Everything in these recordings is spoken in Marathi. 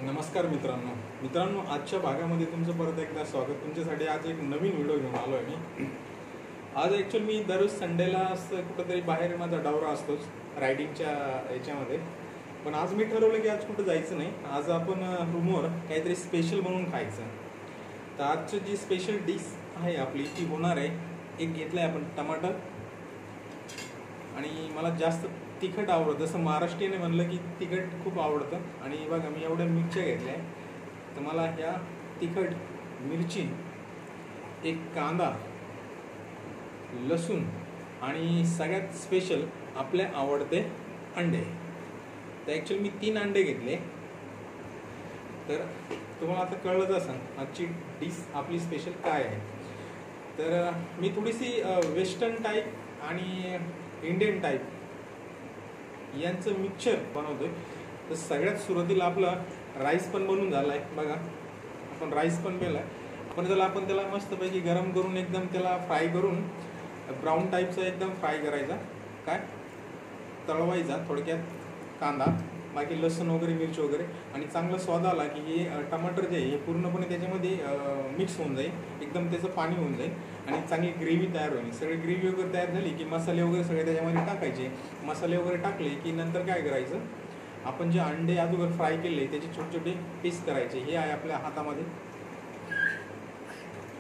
नमस्कार मित्रांनो, आजच्या भागामध्ये तुमचं परत एकदा स्वागत। तुमच्यासाठी आज एक नवीन व्हिडिओ घेऊन आलो आहे मी। आज ॲक्च्युअली मी दररोज संडेला असं कुठंतरी बाहेर माझा दौरा असतोच रायडिंगच्या याच्यामध्ये, पण आज मी ठरवलं की आज कुठं जायचं नाही, आज आपण रूमवर काहीतरी स्पेशल बनवून खायचं। तर आजची जी स्पेशल डिश आहे आपली ती होणार आहे, एक घेतलं आहे आपण टमाटर, आणि मला जास्त तिखट आवडतं, जसं महाराष्ट्रीयन म्हणलं की तिखट खूप आवडतं। आणि बघा मी एवढ्या मिरच्या घेतल्या आहे, तर मला ह्या तिखट मिरची, एक कांदा, लसूण आणि सगळ्यात स्पेशल आपले आवडते अंडे। तर ॲक्च्युअली मी 3 अंडे घेतले। तर तुम्हाला आता कळलंच असेल आजची डिश आपली स्पेशल काय आहे। तर मी थोडीशी वेस्टर्न टाईप आणि इंडियन टाईप यांचं मिक्सचर बनवतोय। तर सगळ्यात सुरुवातीला आपला राईस पण बनवून झाला आहे, बघा आपण राईस पण केला आहे, पण त्याला मस्तपैकी गरम करून एकदम त्याला फ्राय करून ब्राऊन टाईपचा एकदम फ्राय करायचा, काय तळवायचा थोडक्यात कांदा, बाकी लसूण वगैरे मिरची वगैरे, आणि चांगला स्वाद आला की हे टमाटर जे आहे हे पूर्णपणे त्याच्यामध्ये मिक्स होऊन जाईल, एकदम त्याचं पाणी होऊन जाईल आणि चांगली ग्रेव्ही तयार होईल। सगळी ग्रेव्ही वगैरे तयार झाली की मसाले वगैरे सगळे त्याच्यामध्ये टाकायचे। मसाले वगैरे टाकले की नंतर काय करायचं, आपण जे अंडे अगोदर फ्राय केले त्याचे छोटे छोटे पीस करायचे। हे आहे आपल्या हातामध्ये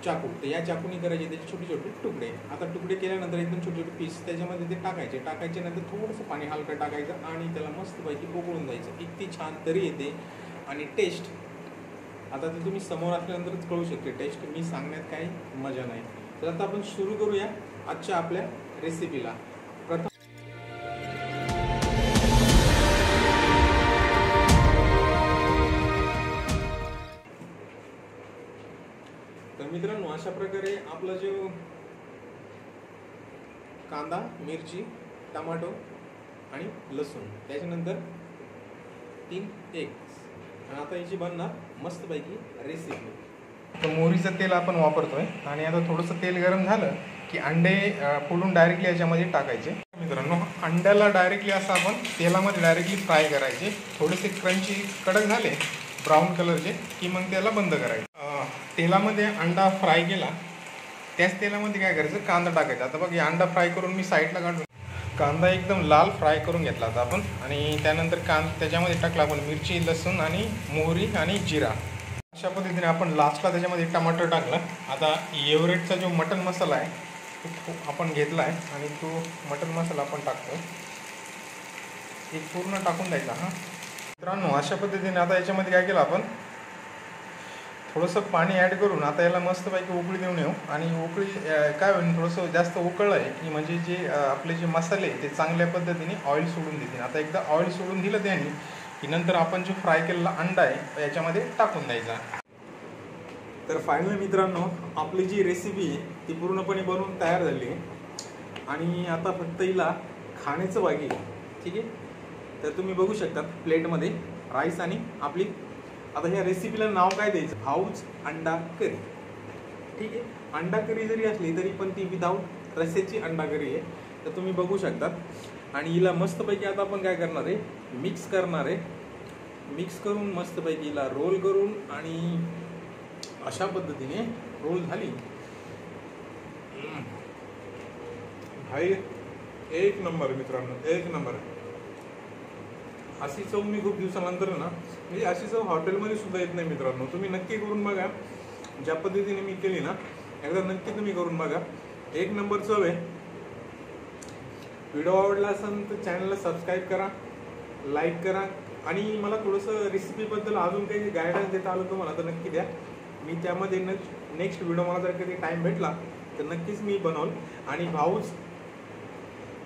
चाकू, तर या चाकूने करायचे त्याचे छोटे छोटे तुकडे। आता तुकडे केल्यानंतर एकदम छोटे छोटे पीस त्याच्यामध्ये ते टाकायचे नंतर थोडंसं पाणी हलकं टाकायचं आणि त्याला मस्तपैकी उकळून द्यायचं। इतकी छान तरी येते आणि टेस्ट आता ते तुम्ही समोर असल्यानंतरच कळू शकते टेस्ट, मी सांगण्यात काही मजा नाही। तर आता आपण सुरू करूया आजच्या आपल्या रेसिपीला। प्रथम तर मित्रांनो, अशा प्रकारे आपला जो कांदा, मिरची, टमाटो आणि लसूण, त्याच्यानंतर 3 एग्स, आणि आता याची बनणार मस्तपैकी रेसिपी। तर मोहरीचं तेल आपण वापरतोय आणि आता थोडंसं तेल गरम झालं की अंडे फोडून डायरेक्टली याच्यामध्ये टाकायचे। मित्रांनो, अंड्याला डायरेक्टली असं आपण तेलामध्ये डायरेक्टली फ्राय करायचे, थोडेसे क्रंची कडक झाले ब्राऊन कलरचे की मग त्याला बंद करायचं। तेलामध्ये अंडा फ्राय केला, त्याच तेलामध्ये काय करायचं, कांदा टाकायचा। आता बघ, अंडा फ्राय करून मी साईडला काढून कांदा एकदम लाल फ्राय करून घेतला होता आपण, आणि त्यानंतर त्याच्यामध्ये टाकला आपण मिरची, लसूण आणि मोहरी आणि जिरा। अशा पद्धतीने आपण लास्टला त्याच्यामध्ये टमाटर टाकला। आता एव्हरेटचा जो मटन मसाला आहे तो आपण घेतला आहे आणि तो मटन मसाला आपण टाकतो, एक पूर्ण टाकून द्यायचा। मित्रांनो, अशा पद्धतीने आता याच्यामध्ये काय केलं आपण, थोडंसं पाणी ॲड करून आता याला मस्तपैकी उकळी देऊन येऊ। आणि उकळी काय होईल, थोडंसं जास्त उकळलं आहे की म्हणजे जे आपले जे मसाले ते चांगल्या पद्धतीने ऑइल सोडून देतील। आता एकदा ऑइल सोडून दिलं त्यांनी की नंतर आपण जो फ्राय केलेला अंडा आहे याच्यामध्ये टाकून द्यायचा। तर फायनली मित्रांनो, आपली जी रेसिपी आहे ती पूर्णपणे बनवून तयार झाली आहे आणि आता फक्त हिला खाण्याचं बाकी आहे, ठीक आहे। तर तुम्ही बघू शकता प्लेटमध्ये राईस आणि आपली, आता ह्या रेसिपीला नाव काय द्यायचं, भाऊज अंडा करी, ठीक आहे। अंडा करी जरी असली तरी पण ती विदाऊट रस्स्याची अंडा करी आहे, तर तुम्ही बघू शकतात। आणि हिला मस्तपैकी आता आपण काय करणार आहे, मिक्स करणार आहे, मिक्स करून मस्तपैकी हिला रोल करून, आणि अशा पद्धतीने रोल झाली भाई, एक नंबर मित्रांनो, एक नंबर। अशी चव मी खूप दिवसानंतर ना, म्हणजे अशी चव हॉटेलमध्ये सुद्धा येत नाही मित्रांनो। तुम्ही नक्की करून बघा, ज्या पद्धतीने मी केली ना, एकदा नक्की तुम्ही करून बघा, एक नंबर चव आहे। व्हिडिओ आवडला असेल तर चॅनलला सबस्क्राईब करा, लाईक करा, आणि मला थोडंसं रेसिपीबद्दल अजून काही गायडन्स देता आलं तुम्हाला तर नक्की द्या। मी त्यामध्ये नेक्स्ट व्हिडिओ मला जर कधी टाईम भेटला तर नक्कीच मी बनवल। आणि भाऊज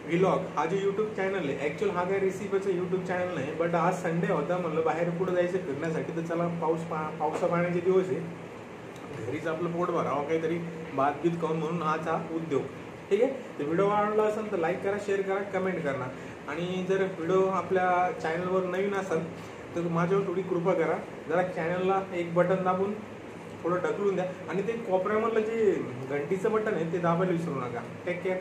व्लॉग हा जो यूट्यूब चॅनल आहे, ॲक्च्युअल हा काही रेसिपीचा यूट्यूब चॅनल नाही, बट आज संडे होता, म्हणलं बाहेर पुढे जायचं फिरण्यासाठी, तर चला पावसा पाण्याचे दिवस आहे, घरीच आपलं पोट भरावं काहीतरी भात बीत खाऊन, म्हणून हाच उद्योग, ठीक आहे। तर व्हिडिओ आवडला असेल तर लाईक करा, शेअर करा, कमेंट करा, आणि जर व्हिडिओ आपल्या चॅनलवर नवीन असेल तर माझ्यावर थोडी कृपा करा, जरा चॅनलला एक बटन दाबून थोडं ढकलून द्या, आणि ते कोपऱ्यामधलं जे घंटीचं बटन आहे ते दाबायला विसरू नका। Take care.